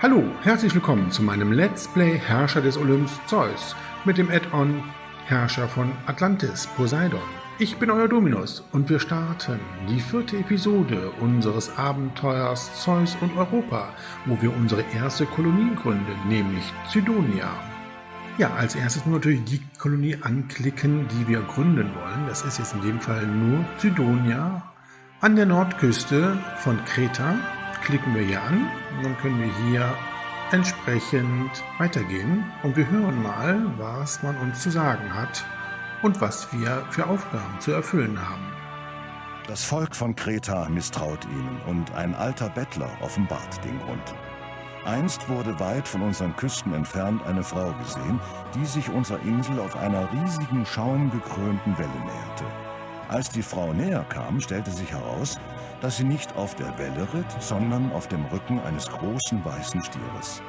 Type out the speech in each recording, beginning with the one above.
Hallo, herzlich willkommen zu meinem Let's Play Herrscher des Olymps Zeus mit dem Add-on Herrscher von Atlantis Poseidon. Ich bin euer Dominus und wir starten die 4. Episode unseres Abenteuers Zeus und Europa, wo wir unsere erste Kolonie gründen, nämlich Cydonia. Ja, als erstes natürlich die Kolonie anklicken, die wir gründen wollen. Das ist jetzt in dem Fall nur Cydonia an der Nordküste von Kreta. Klicken wir hier an und dann können wir hier entsprechend weitergehen und wir hören mal, was man uns zu sagen hat und was wir für Aufgaben zu erfüllen haben. Das Volk von Kreta misstraut ihnen und ein alter Bettler offenbart den Grund. Einst wurde weit von unseren Küsten entfernt eine Frau gesehen, die sich unserer Insel auf einer riesigen, schaumgekrönten Welle näherte. Als die Frau näher kam, stellte sich heraus, dass sie nicht auf der Welle ritt, sondern auf dem Rücken eines großen weißen Stieres.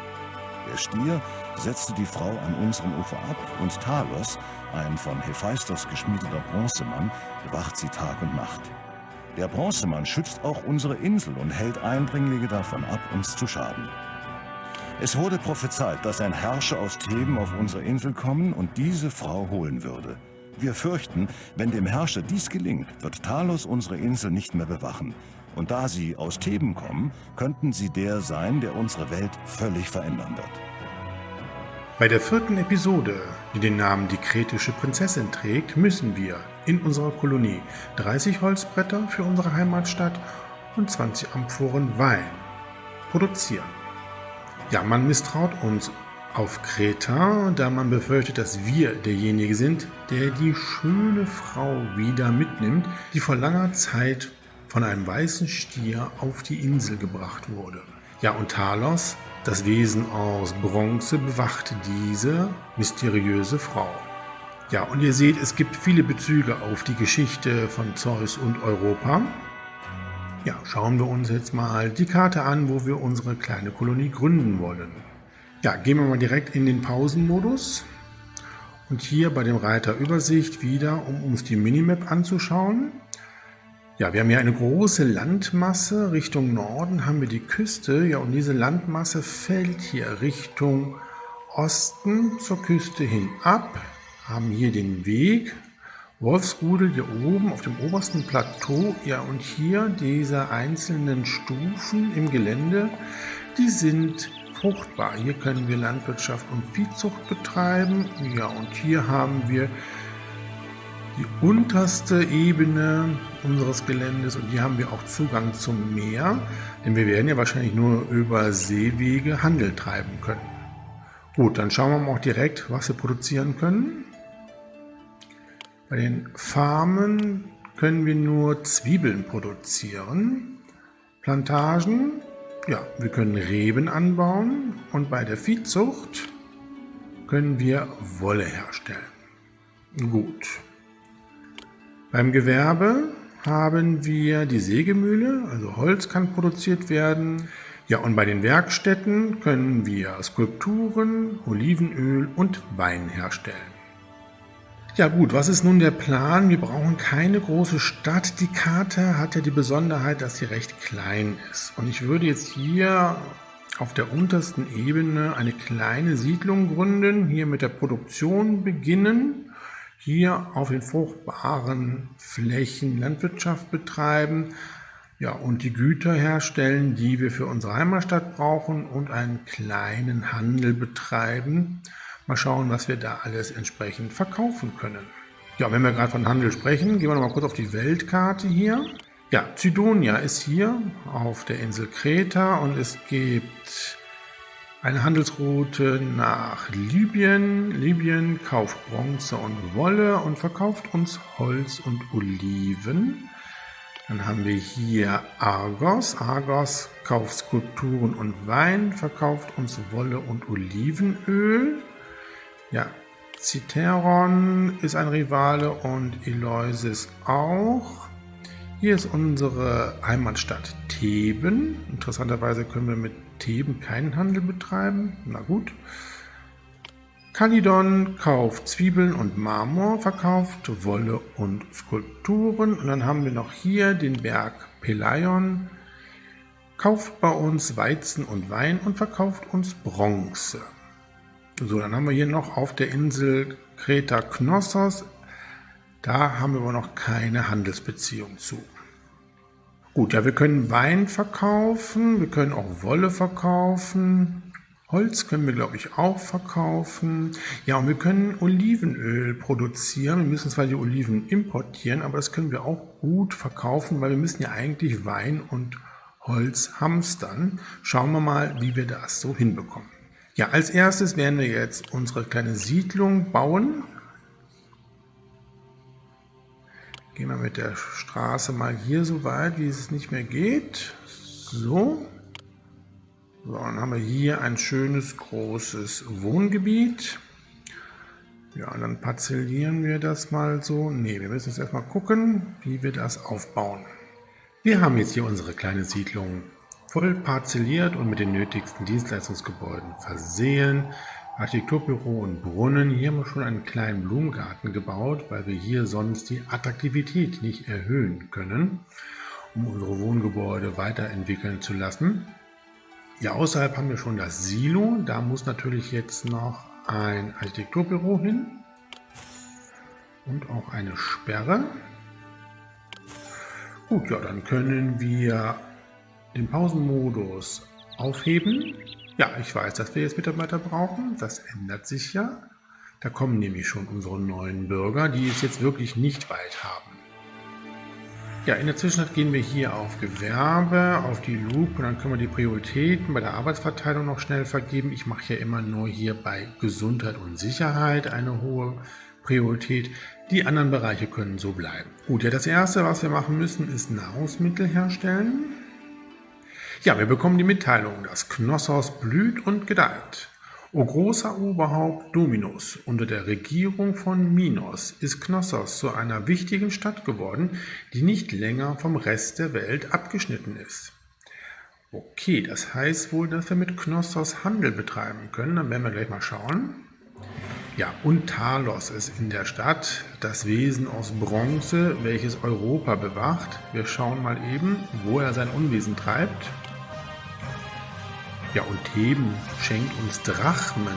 Der Stier setzte die Frau an unserem Ufer ab und Talos, ein von Hephaistos geschmiedeter Bronzemann, bewacht sie Tag und Nacht. Der Bronzemann schützt auch unsere Insel und hält Eindringlinge davon ab, uns zu schaden. Es wurde prophezeit, dass ein Herrscher aus Theben auf unsere Insel kommen und diese Frau holen würde. Wir fürchten, wenn dem Herrscher dies gelingt, wird Talos unsere Insel nicht mehr bewachen. Und da sie aus Theben kommen, könnten sie der sein, der unsere Welt völlig verändern wird. Bei der 4. Episode, die den Namen Die kretische Prinzessin trägt, müssen wir in unserer Kolonie 30 Holzbretter für unsere Heimatstadt und 20 Amphoren Wein produzieren. Ja, man misstraut uns auf Kreta, da man befürchtet, dass wir derjenige sind, der die schöne Frau wieder mitnimmt, die vor langer Zeit von einem weißen Stier auf die Insel gebracht wurde. Ja, und Talos, das Wesen aus Bronze, bewacht diese mysteriöse Frau. Ja, und ihr seht, es gibt viele Bezüge auf die Geschichte von Zeus und Europa. Ja, schauen wir uns jetzt mal die Karte an, wo wir unsere kleine Kolonie gründen wollen. Ja, gehen wir mal direkt in den Pausenmodus und hier bei dem Reiter Übersicht wieder, um uns die Minimap anzuschauen. Ja, wir haben hier eine große Landmasse, Richtung Norden haben wir die Küste, ja, und diese Landmasse fällt hier Richtung Osten zur Küste hin ab, haben hier den Weg, Wolfsrudel hier oben auf dem obersten Plateau, ja, und hier diese einzelnen Stufen im Gelände, die sind fruchtbar. Hier können wir Landwirtschaft und Viehzucht betreiben. Ja, und hier haben wir die unterste Ebene unseres Geländes und hier haben wir auch Zugang zum Meer, denn wir werden ja wahrscheinlich nur über Seewege Handel treiben können. Gut, dann schauen wir mal auch direkt, was wir produzieren können. Bei den Farmen können wir nur Zwiebeln produzieren. Plantagen, ja, wir können Reben anbauen und bei der Viehzucht können wir Wolle herstellen. Gut. Beim Gewerbe haben wir die Sägemühle, also Holz kann produziert werden. Ja, und bei den Werkstätten können wir Skulpturen, Olivenöl und Wein herstellen. Ja gut, was ist nun der Plan? Wir brauchen keine große Stadt. Die Karte hat ja die Besonderheit, dass sie recht klein ist. Und ich würde jetzt hier auf der untersten Ebene eine kleine Siedlung gründen, hier mit der Produktion beginnen, hier auf den fruchtbaren Flächen Landwirtschaft betreiben, ja, und die Güter herstellen, die wir für unsere Heimatstadt brauchen und einen kleinen Handel betreiben. Mal schauen, was wir da alles entsprechend verkaufen können. Ja, wenn wir gerade von Handel sprechen, gehen wir noch mal kurz auf die Weltkarte hier. Ja, Cydonia ist hier auf der Insel Kreta und es gibt eine Handelsroute nach Libyen. Libyen kauft Bronze und Wolle und verkauft uns Holz und Oliven. Dann haben wir hier Argos. Argos kauft Skulpturen und Wein, verkauft uns Wolle und Olivenöl. Ja, Citeron ist ein Rivale und Eleusis auch. Hier ist unsere Heimatstadt Theben. Interessanterweise können wir mit Theben keinen Handel betreiben. Na gut. Kalidon kauft Zwiebeln und Marmor, verkauft Wolle und Skulpturen. Und dann haben wir noch hier den Berg Peleion. kauft bei uns Weizen und Wein und verkauft uns Bronze. So, dann haben wir hier noch auf der Insel Kreta Knossos. Da haben wir aber noch keine Handelsbeziehung zu. Gut, ja, wir können Wein verkaufen, wir können auch Wolle verkaufen. Holz können wir, glaube ich, auch verkaufen. Ja, und wir können Olivenöl produzieren. Wir müssen zwar die Oliven importieren, aber das können wir auch gut verkaufen, weil wir müssen ja eigentlich Wein und Holz hamstern. Schauen wir mal, wie wir das so hinbekommen. Ja, als erstes werden wir jetzt unsere kleine Siedlung bauen. Gehen wir mit der Straße mal hier so weit, wie es nicht mehr geht. So, dann haben wir hier ein schönes, großes Wohngebiet. Ja, und dann parzellieren wir das mal so. Ne, wir müssen jetzt erstmal gucken, wie wir das aufbauen. Wir haben jetzt hier unsere kleine Siedlung voll parzelliert und mit den nötigsten Dienstleistungsgebäuden versehen. Architekturbüro und Brunnen. Hier haben wir schon einen kleinen Blumengarten gebaut, weil wir hier sonst die Attraktivität nicht erhöhen können, um unsere Wohngebäude weiterentwickeln zu lassen. Ja, außerhalb haben wir schon das Silo. Da muss natürlich jetzt noch ein Architekturbüro hin und auch eine Sperre. Gut, ja, dann können wir den Pausenmodus aufheben. Ja, ich weiß, dass wir jetzt Mitarbeiter brauchen. Das ändert sich ja. Da kommen nämlich schon unsere neuen Bürger, die es jetzt wirklich nicht weit haben. Ja, in der Zwischenzeit gehen wir hier auf Gewerbe, auf die Lupe und dann können wir die Prioritäten bei der Arbeitsverteilung noch schnell vergeben. Ich mache ja immer nur hier bei Gesundheit und Sicherheit eine hohe Priorität. Die anderen Bereiche können so bleiben. Gut, ja, das erste, was wir machen müssen, ist Nahrungsmittel herstellen. Ja, wir bekommen die Mitteilung, dass Knossos blüht und gedeiht. O großer Oberhaupt Dominus, unter der Regierung von Minos ist Knossos zu einer wichtigen Stadt geworden, die nicht länger vom Rest der Welt abgeschnitten ist. Okay, das heißt wohl, dass wir mit Knossos Handel betreiben können. Dann werden wir gleich mal schauen. Ja, und Talos ist in der Stadt, das Wesen aus Bronze, welches Europa bewacht. Wir schauen mal eben, wo er sein Unwesen treibt. Ja, und Theben schenkt uns Drachmen.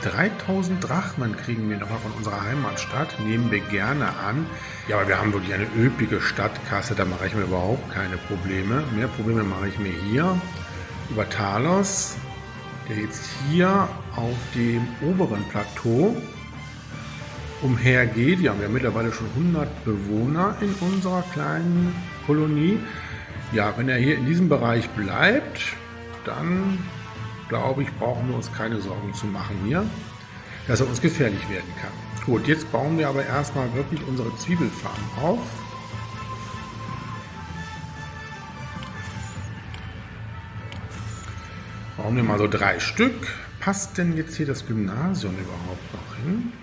3000 Drachmen kriegen wir nochmal von unserer Heimatstadt, nehmen wir gerne an. Ja, aber wir haben wirklich eine üppige Stadtkasse, da mache ich mir überhaupt keine Probleme. Mehr Probleme mache ich mir hier über Talos, der jetzt hier auf dem oberen Plateau umhergeht. Ja, wir haben mittlerweile schon 100 Bewohner in unserer kleinen Kolonie. Ja, wenn er hier in diesem Bereich bleibt, dann, glaube ich, brauchen wir uns keine Sorgen zu machen hier, dass er uns gefährlich werden kann. Gut, jetzt bauen wir aber erstmal wirklich unsere Zwiebelfarm auf. Bauen wir mal so 3 Stück. Passt denn jetzt hier das Gymnasium überhaupt noch hin?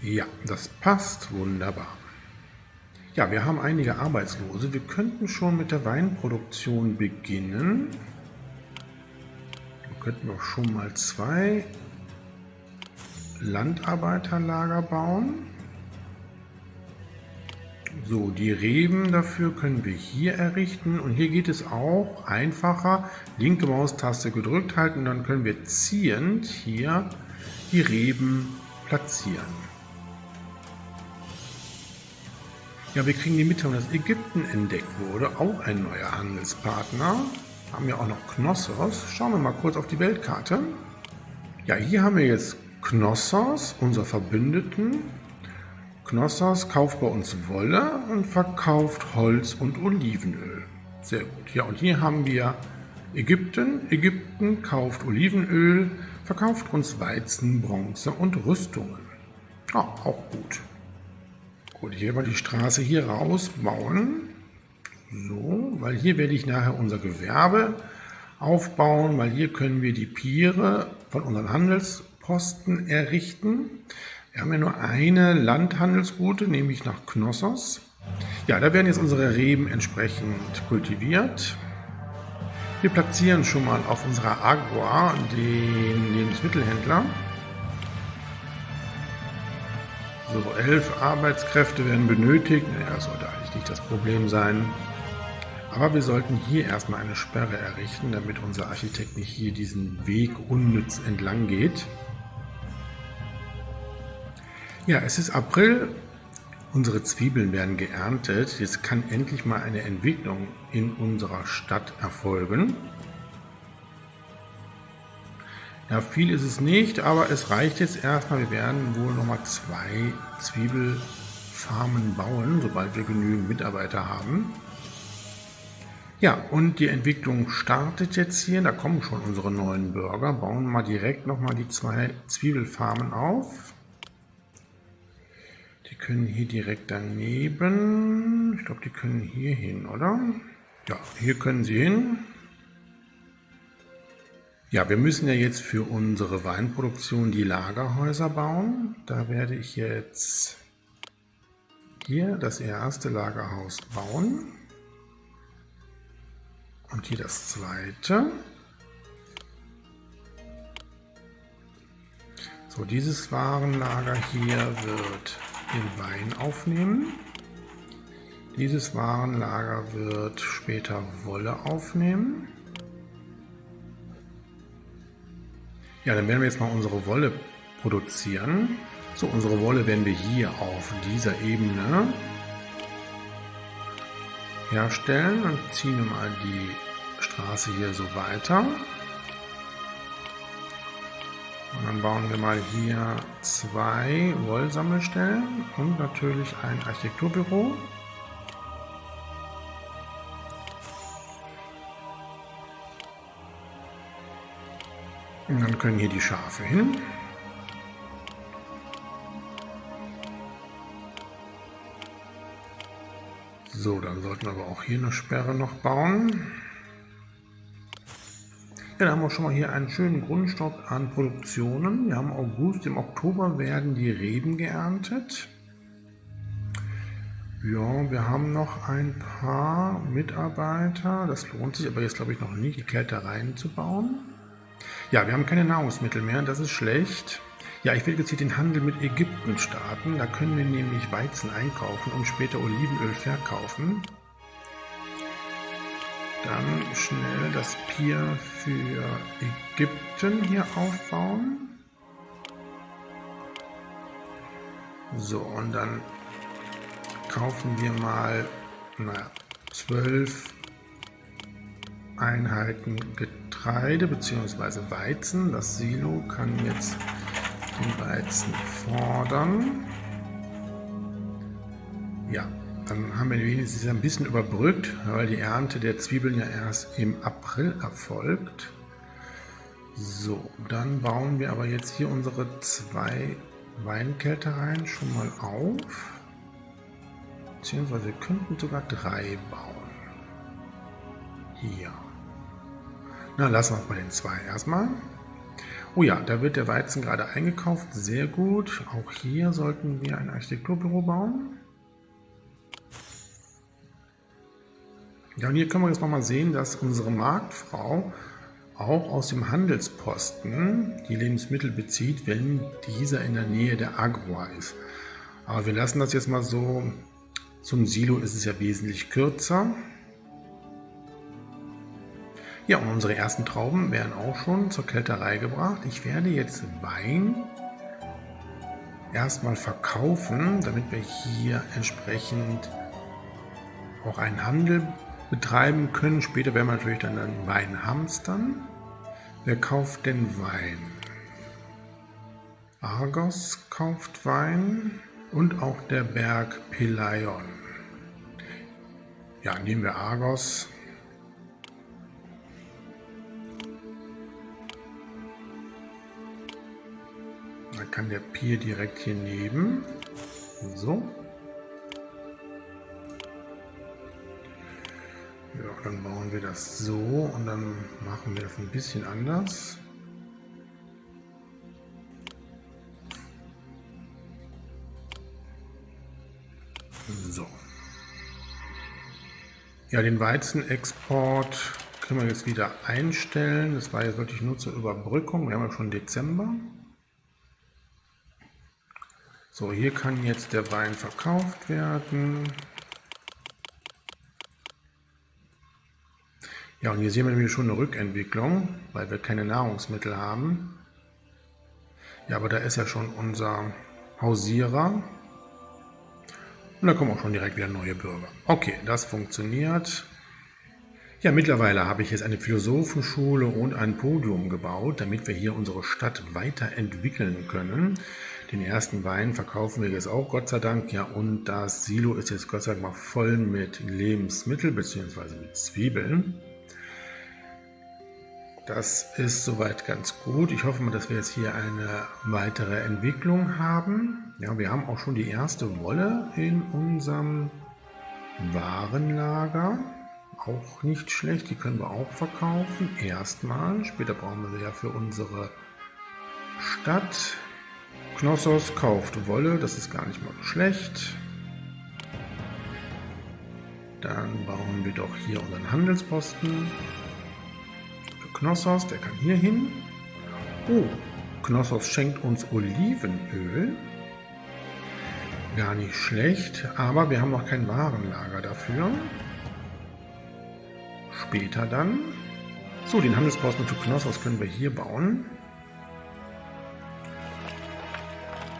Ja, das passt wunderbar. Ja, wir haben einige Arbeitslose. Wir könnten schon mit der Weinproduktion beginnen. Wir könnten auch schon mal 2 Landarbeiterlager bauen. So, die Reben dafür können wir hier errichten. Und hier geht es auch einfacher. Linke Maustaste gedrückt halten, dann können wir ziehend hier die Reben platzieren. Ja, wir kriegen die Mitteilung, dass Ägypten entdeckt wurde, auch ein neuer Handelspartner. Haben wir auch noch Knossos. Schauen wir mal kurz auf die Weltkarte. Ja, hier haben wir jetzt Knossos, unser Verbündeten. Knossos kauft bei uns Wolle und verkauft Holz und Olivenöl. Sehr gut. Ja, und hier haben wir Ägypten. Ägypten kauft Olivenöl, verkauft uns Weizen, Bronze und Rüstungen. Ja, auch gut. Gut, hier mal die Straße hier rausbauen. So, weil hier werde ich nachher unser Gewerbe aufbauen, weil hier können wir die Piere von unseren Handelsposten errichten. Wir haben ja nur eine Landhandelsroute, nämlich nach Knossos. Ja, da werden jetzt unsere Reben entsprechend kultiviert. Wir platzieren schon mal auf unserer Agora den Lebensmittelhändler. So, 11 Arbeitskräfte werden benötigt. Naja, das sollte eigentlich nicht das Problem sein. Aber wir sollten hier erstmal eine Sperre errichten, damit unser Architekt nicht hier diesen Weg unnütz entlang geht. Ja, es ist April, unsere Zwiebeln werden geerntet. Jetzt kann endlich mal eine Entwicklung in unserer Stadt erfolgen. Ja, viel ist es nicht, aber es reicht jetzt erstmal. Wir werden wohl nochmal 2 Zwiebelfarmen bauen, sobald wir genügend Mitarbeiter haben. Ja, und die Entwicklung startet jetzt hier. Da kommen schon unsere neuen Bürger. Bauen wir mal direkt nochmal die 2 Zwiebelfarmen auf. Die können hier direkt daneben. Ich glaube, die können hier hin, oder? Ja, hier können sie hin. Ja, wir müssen ja jetzt für unsere Weinproduktion die Lagerhäuser bauen. Da werde ich jetzt hier das erste Lagerhaus bauen und hier das zweite. So, dieses Warenlager hier wird den Wein aufnehmen. Dieses Warenlager wird später Wolle aufnehmen. Ja, dann werden wir jetzt mal unsere Wolle produzieren. So, unsere Wolle werden wir hier auf dieser Ebene herstellen und ziehen wir mal die Straße hier so weiter. Und dann bauen wir mal hier 2 Wollsammelstellen und natürlich ein Architekturbüro. Und dann können hier die Schafe hin. So, dann sollten wir aber auch hier eine Sperre noch bauen. Ja, da haben wir schon mal hier einen schönen Grundstock an Produktionen. Wir haben August, im Oktober werden die Reben geerntet. Ja, wir haben noch ein paar Mitarbeiter. Das lohnt sich aber jetzt, glaube ich, noch nicht, die Kältereien zu bauen. Ja, wir haben keine Nahrungsmittel mehr, das ist schlecht. Ja, ich will jetzt hier den Handel mit Ägypten starten. Da können wir nämlich Weizen einkaufen und später Olivenöl verkaufen. Dann schnell das Pier für Ägypten hier aufbauen. So, und dann kaufen wir mal 12 Einheiten Getreide bzw. Weizen. Das Silo kann jetzt den Weizen fordern. Ja, dann haben wir wenigstens ein bisschen überbrückt, weil die Ernte der Zwiebeln ja erst im April erfolgt. So, dann bauen wir aber jetzt hier unsere 2 Weinkältereien schon mal auf. Beziehungsweise wir könnten sogar 3 bauen. Hier. Na, lassen wir es bei den 2 erstmal. Oh ja, da wird der Weizen gerade eingekauft. Sehr gut. Auch hier sollten wir ein Architekturbüro bauen. Ja, und hier können wir jetzt nochmal sehen, dass unsere Marktfrau auch aus dem Handelsposten die Lebensmittel bezieht, wenn dieser in der Nähe der Agroa ist. Aber wir lassen das jetzt mal so. Zum Silo ist es ja wesentlich kürzer. Ja, und unsere ersten Trauben werden auch schon zur Kälterei gebracht. Ich werde jetzt Wein erstmal verkaufen, damit wir hier entsprechend auch einen Handel betreiben können. Später werden wir natürlich dann den Wein hamstern. Wer kauft denn Wein? Argos kauft Wein und auch der Berg Pelion. Ja, nehmen wir Argos. Dann kann der Pier direkt hier neben. So. Ja, dann bauen wir das so und dann machen wir das ein bisschen anders. So. Ja, den Weizenexport können wir jetzt wieder einstellen. Das war jetzt wirklich nur zur Überbrückung. Wir haben ja schon Dezember. So, hier kann jetzt der Wein verkauft werden. Ja, und hier sehen wir nämlich schon eine Rückentwicklung, weil wir keine Nahrungsmittel haben. Ja, aber da ist ja schon unser Hausierer. Und da kommen auch schon direkt wieder neue Bürger. Okay, das funktioniert. Ja, mittlerweile habe ich jetzt eine Philosophenschule und ein Podium gebaut, damit wir hier unsere Stadt weiterentwickeln können. Den ersten Wein verkaufen wir jetzt auch, Gott sei Dank. Ja, und das Silo ist jetzt Gott sei Dank mal voll mit Lebensmitteln bzw. mit Zwiebeln. Das ist soweit ganz gut. Ich hoffe mal, dass wir jetzt hier eine weitere Entwicklung haben. Ja, wir haben auch schon die erste Wolle in unserem Warenlager. Auch nicht schlecht, die können wir auch verkaufen. Erstmal, später brauchen wir sie ja für unsere Stadt. Knossos kauft Wolle, das ist gar nicht mal so schlecht. Dann bauen wir doch hier unseren Handelsposten. Für Knossos, der kann hier hin. Oh, Knossos schenkt uns Olivenöl. Gar nicht schlecht, aber wir haben noch kein Warenlager dafür. Später dann. So, den Handelsposten für Knossos können wir hier bauen.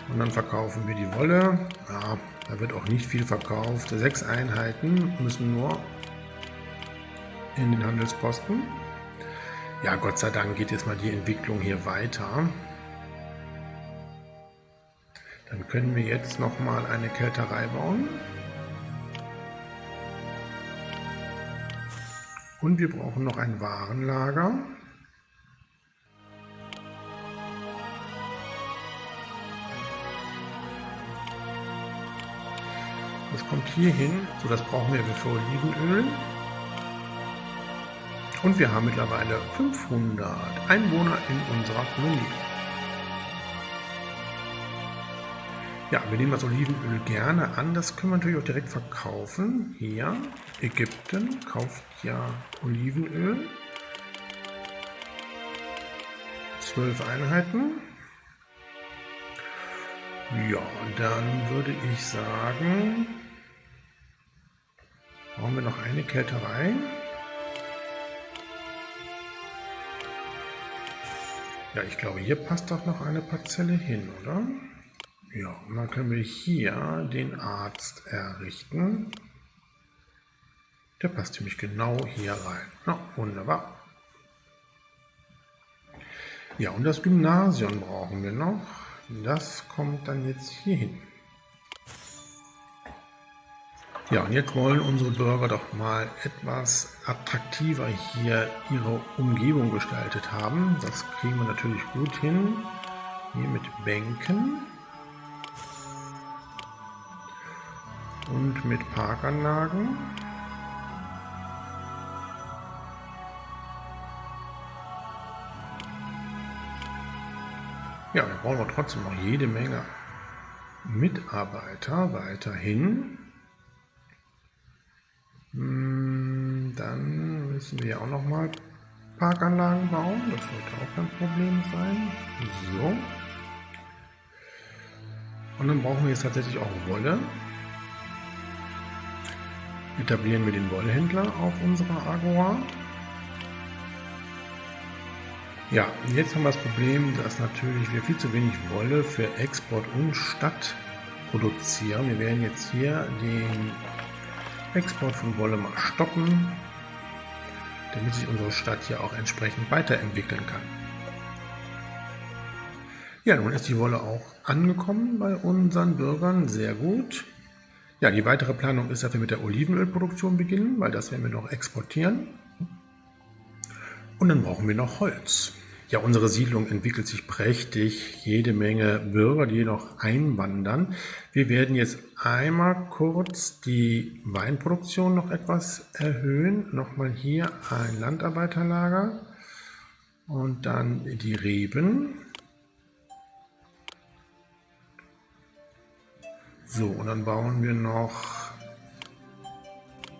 Und dann verkaufen wir die Wolle. Ja, da wird auch nicht viel verkauft. 6 Einheiten müssen nur in den Handelsposten. Ja, Gott sei Dank geht jetzt mal die Entwicklung hier weiter. Dann können wir jetzt nochmal eine Kälterei bauen. Und wir brauchen noch ein Warenlager. Das kommt hier hin. So, das brauchen wir für Olivenöl. Und wir haben mittlerweile 500 Einwohner in unserer Kolonie. Ja, wir nehmen das Olivenöl gerne an. Das können wir natürlich auch direkt verkaufen. Hier, Ägypten kauft ja Olivenöl. 12 Einheiten. Ja, und dann würde ich sagen, brauchen wir noch eine Kälterei. Ja, ich glaube, hier passt doch noch eine Parzelle hin, oder? Ja, und dann können wir hier den Arzt errichten. Der passt nämlich genau hier rein. Na, wunderbar. Ja, und das Gymnasium brauchen wir noch. Das kommt dann jetzt hier hin. Ja, und jetzt wollen unsere Bürger doch mal etwas attraktiver hier ihre Umgebung gestaltet haben. Das kriegen wir natürlich gut hin. Hier mit Bänken. Und mit Parkanlagen. Ja, wir brauchen aber trotzdem noch jede Menge Mitarbeiter weiterhin. Dann müssen wir auch noch mal Parkanlagen bauen. Das sollte auch kein Problem sein. So. Und dann brauchen wir jetzt tatsächlich auch Wolle. Etablieren wir den Wollhändler auf unserer Agora. Ja, jetzt haben wir das Problem, dass natürlich wir viel zu wenig Wolle für Export und Stadt produzieren. Wir werden jetzt hier den Export von Wolle mal stoppen, damit sich unsere Stadt hier auch entsprechend weiterentwickeln kann. Ja, nun ist die Wolle auch angekommen bei unseren Bürgern, sehr gut. Ja, die weitere Planung ist, dass wir mit der Olivenölproduktion beginnen, weil das werden wir noch exportieren. Und dann brauchen wir noch Holz. Ja, unsere Siedlung entwickelt sich prächtig, jede Menge Bürger, die noch einwandern. Wir werden jetzt einmal kurz die Weinproduktion noch etwas erhöhen. Nochmal hier ein Landarbeiterlager und dann die Reben. So, und dann bauen wir noch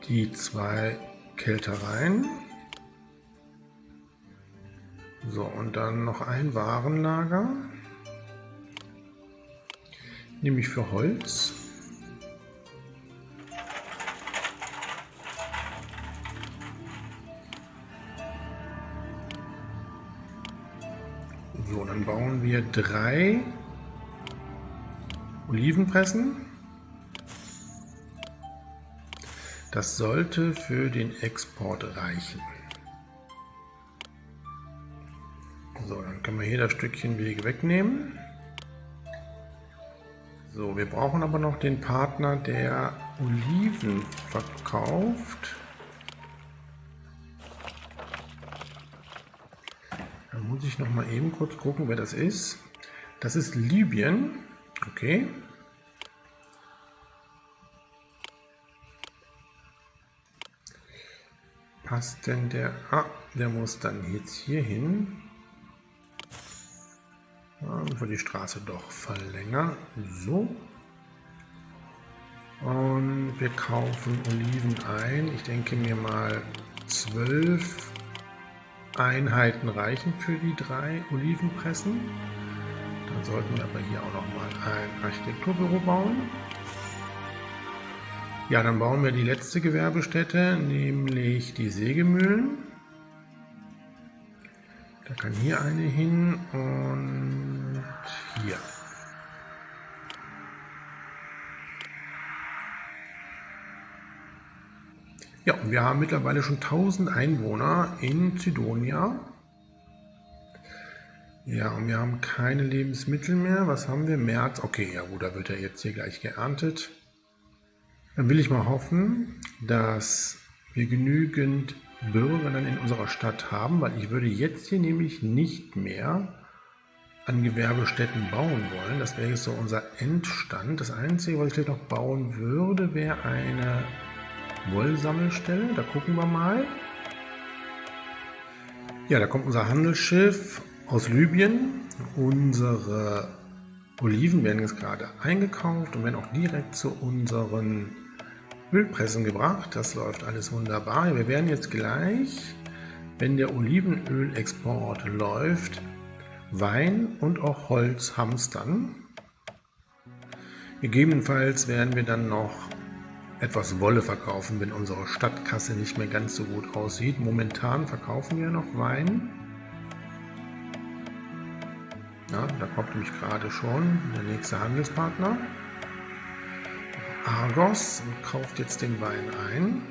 die 2 Kältereien. So, und dann noch ein Warenlager, nämlich für Holz. wir 3 Olivenpressen. Das sollte für den Export reichen. So, dann können wir hier das Stückchen Wege wegnehmen. So, wir brauchen aber noch den Partner, der Oliven verkauft. Da muss ich noch mal eben kurz gucken, wer das ist. Das ist Libyen. Okay. Passt denn der? Ah, der muss dann jetzt hier hin. Für die Straße doch verlängern. So. Und wir kaufen Oliven ein. Ich denke mir mal 12 Einheiten reichen für die 3 Olivenpressen. Dann sollten wir aber hier auch noch mal ein Architekturbüro bauen. Ja, dann bauen wir die letzte Gewerbestätte, nämlich die Sägemühlen. Da kann hier eine hin und hier. Ja, und wir haben mittlerweile schon 1000 Einwohner in Zydonia. Ja, und wir haben keine Lebensmittel mehr. Was haben wir? März. Okay, ja gut, da wird er jetzt hier gleich geerntet. Dann will ich mal hoffen, dass wir genügend Bürger dann in unserer Stadt haben, weil ich würde jetzt hier nämlich nicht mehr an Gewerbestätten bauen wollen. Das wäre jetzt so unser Endstand. Das Einzige, was ich vielleicht noch bauen würde, wäre eine Wollsammelstelle. Da gucken wir mal. Ja, da kommt unser Handelsschiff aus Libyen. Unsere Oliven werden jetzt gerade eingekauft und werden auch direkt zu unseren Ölpressen gebracht. Das läuft alles wunderbar. Wir werden jetzt gleich, wenn der Olivenölexport läuft, Wein und auch Holz hamstern. Gegebenenfalls werden wir dann noch etwas Wolle verkaufen, wenn unsere Stadtkasse nicht mehr ganz so gut aussieht. Momentan verkaufen wir noch Wein. Ja, da kommt nämlich gerade schon der nächste Handelspartner. Argos kauft jetzt den Wein ein.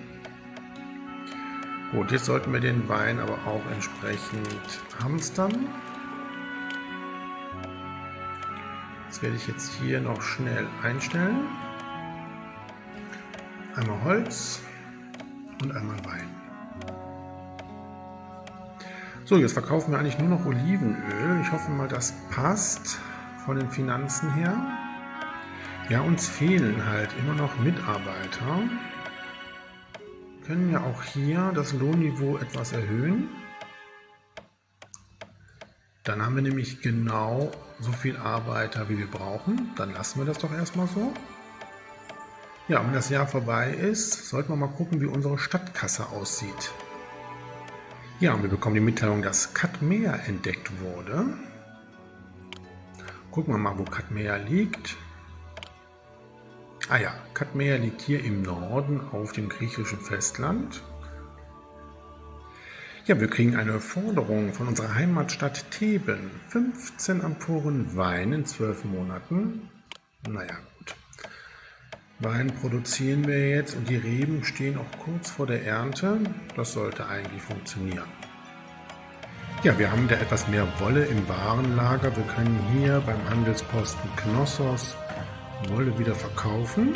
Gut, jetzt sollten wir den Wein aber auch entsprechend hamstern. Das werde ich jetzt hier noch schnell einstellen. Einmal Holz und einmal Wein. So, jetzt verkaufen wir eigentlich nur noch Olivenöl. Ich hoffe mal, das passt von den Finanzen her. Ja, uns fehlen halt immer noch Mitarbeiter. Wir können ja auch hier das Lohnniveau etwas erhöhen. Dann haben wir nämlich genau so viel Arbeiter, wie wir brauchen. Dann lassen wir das doch erstmal so. Ja, wenn das Jahr vorbei ist, sollten wir mal gucken, wie unsere Stadtkasse aussieht. Ja, und wir bekommen die Mitteilung, dass Kadmea entdeckt wurde. Gucken wir mal, wo Kadmea liegt. Ah ja, Kadmea liegt hier im Norden auf dem griechischen Festland. Ja, wir kriegen eine Forderung von unserer Heimatstadt Theben. 15 Amphoren Wein in 12 Monaten. Naja, gut. Wein produzieren wir jetzt und die Reben stehen auch kurz vor der Ernte. Das sollte eigentlich funktionieren. Ja, wir haben da etwas mehr Wolle im Warenlager. Wir können hier beim Handelsposten Knossos Wolle wieder verkaufen.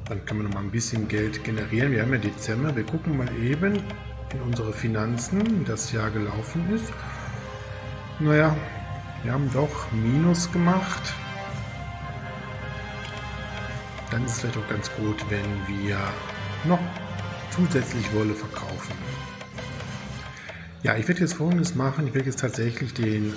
Dann können wir noch mal ein bisschen Geld generieren. Wir haben ja Dezember. Wir gucken mal eben in unsere Finanzen, wie das Jahr gelaufen ist. Naja, wir haben doch Minus gemacht. Dann ist es vielleicht auch ganz gut, wenn wir noch zusätzlich Wolle verkaufen. Ja, ich werde jetzt Folgendes machen. Ich werde jetzt tatsächlich den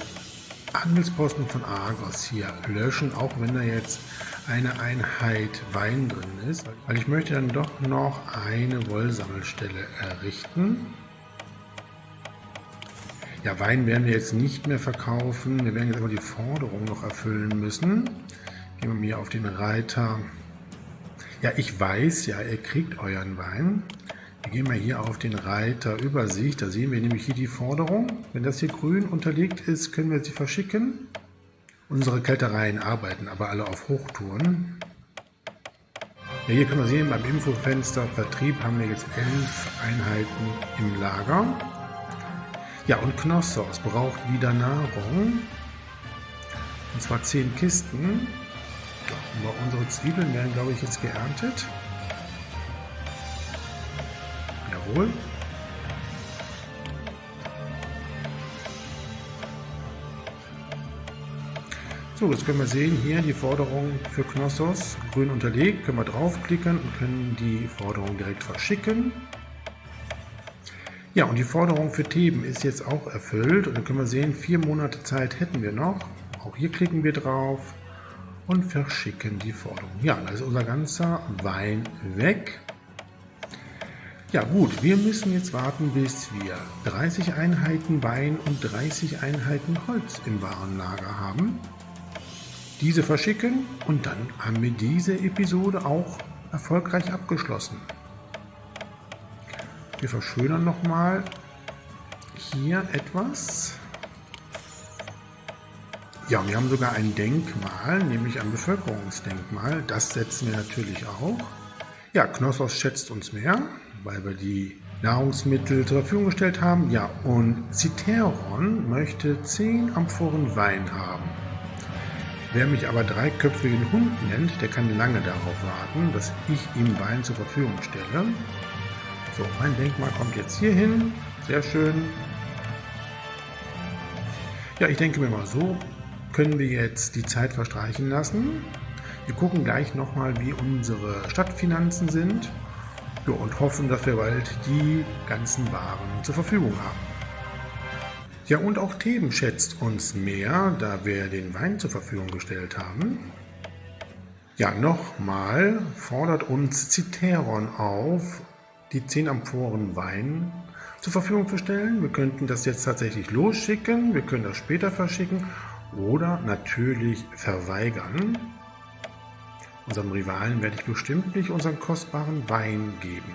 Handelsposten von Argos hier löschen, auch wenn da jetzt eine Einheit Wein drin ist, weil ich möchte dann doch noch eine Wollsammelstelle errichten. Ja, Wein werden wir jetzt nicht mehr verkaufen, wir werden jetzt aber die Forderung noch erfüllen müssen. Gehen wir hier auf den Reiter. Ja, ich weiß, ja, ihr kriegt euren Wein. Wir gehen mal hier auf den Reiter Übersicht, da sehen wir nämlich hier die Forderung. Wenn das hier grün unterlegt ist, können wir sie verschicken. Unsere Kältereien arbeiten aber alle auf Hochtouren. Ja, hier können wir sehen, beim Infofenster Vertrieb haben wir jetzt 11 Einheiten im Lager. Ja, und Knossos braucht wieder Nahrung. Und zwar 10 Kisten. Ja, aber unsere Zwiebeln werden, glaube ich, jetzt geerntet. Jawohl. So, jetzt können wir sehen, hier die Forderung für Knossos, grün unterlegt, können wir draufklicken und können die Forderung direkt verschicken. Ja, und die Forderung für Theben ist jetzt auch erfüllt und dann können wir sehen, 4 Monate Zeit hätten wir noch. Auch hier klicken wir drauf und verschicken die Forderung. Ja, da ist unser ganzer Wein weg. Ja gut, wir müssen jetzt warten, bis wir 30 Einheiten Wein und 30 Einheiten Holz im Warenlager haben. Diese verschicken und dann haben wir diese Episode auch erfolgreich abgeschlossen. Wir verschönern nochmal hier etwas. Ja, wir haben sogar ein Denkmal, nämlich ein Bevölkerungsdenkmal. Das setzen wir natürlich auch. Ja, Knossos schätzt uns mehr, weil wir die Nahrungsmittel zur Verfügung gestellt haben. Ja, und Citeron möchte 10 Amphoren Wein haben. Wer mich aber 3-köpfigen Hund nennt, der kann lange darauf warten, dass ich ihm Wein zur Verfügung stelle. So, mein Denkmal kommt jetzt hier hin. Sehr schön. Ja, ich denke mir mal, so können wir jetzt die Zeit verstreichen lassen. Wir gucken gleich nochmal, wie unsere Stadtfinanzen sind. Ja, und hoffen, dass wir bald die ganzen Waren zur Verfügung haben. Ja, und auch Theben schätzt uns mehr, da wir den Wein zur Verfügung gestellt haben. Ja, nochmal fordert uns Citeron auf, die 10 Amphoren Wein zur Verfügung zu stellen. Wir könnten das jetzt tatsächlich losschicken, wir können das später verschicken oder natürlich verweigern. Unserem Rivalen werde ich bestimmt nicht unseren kostbaren Wein geben.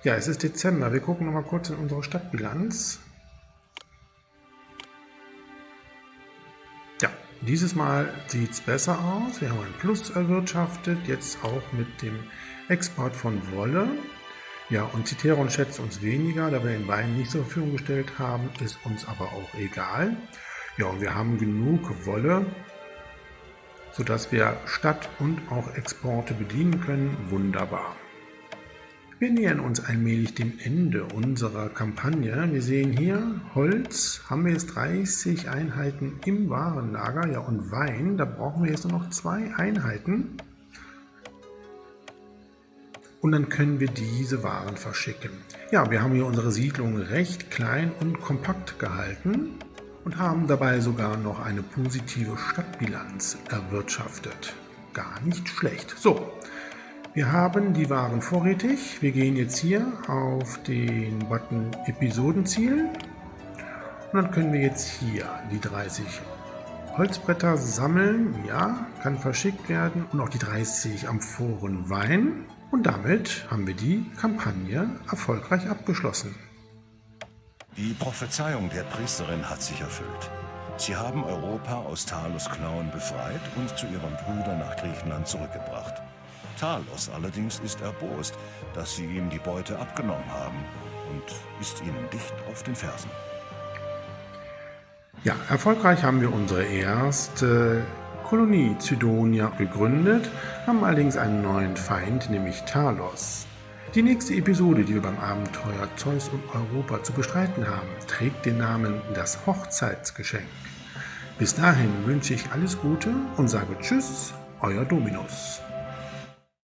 Ja, es ist Dezember, wir gucken nochmal kurz in unsere Stadtbilanz. Ja, dieses Mal sieht es besser aus. Wir haben ein Plus erwirtschaftet, jetzt auch mit dem Export von Wolle. Ja, und Citeron schätzt uns weniger, da wir den Wein nicht zur Verfügung gestellt haben, ist uns aber auch egal. Ja, und wir haben genug Wolle, sodass wir Stadt- und auch Exporte bedienen können. Wunderbar. Wir nähern uns allmählich dem Ende unserer Kampagne. Wir sehen hier, Holz haben wir jetzt 30 Einheiten im Warenlager. Ja, und Wein, da brauchen wir jetzt nur noch 2 Einheiten. Und dann können wir diese Waren verschicken. Ja, wir haben hier unsere Siedlung recht klein und kompakt gehalten und haben dabei sogar noch eine positive Stadtbilanz erwirtschaftet. Gar nicht schlecht. So. Wir haben die Waren vorrätig. Wir gehen jetzt hier auf den Button Episodenziel und dann können wir jetzt hier die 30 Holzbretter sammeln. Ja, kann verschickt werden und auch die 30 Amphoren Wein. Und damit haben wir die Kampagne erfolgreich abgeschlossen. Die Prophezeiung der Priesterin hat sich erfüllt. Sie haben Europa aus Talos Klauen befreit und zu ihrem Bruder nach Griechenland zurückgebracht. Talos allerdings ist erbost, dass sie ihm die Beute abgenommen haben und ist ihnen dicht auf den Fersen. Ja, erfolgreich haben wir unsere erste Kolonie Cydonia gegründet, haben allerdings einen neuen Feind, nämlich Talos. Die nächste Episode, die wir beim Abenteuer Zeus und Europa zu bestreiten haben, trägt den Namen Das Hochzeitsgeschenk. Bis dahin wünsche ich alles Gute und sage Tschüss, euer Dominus.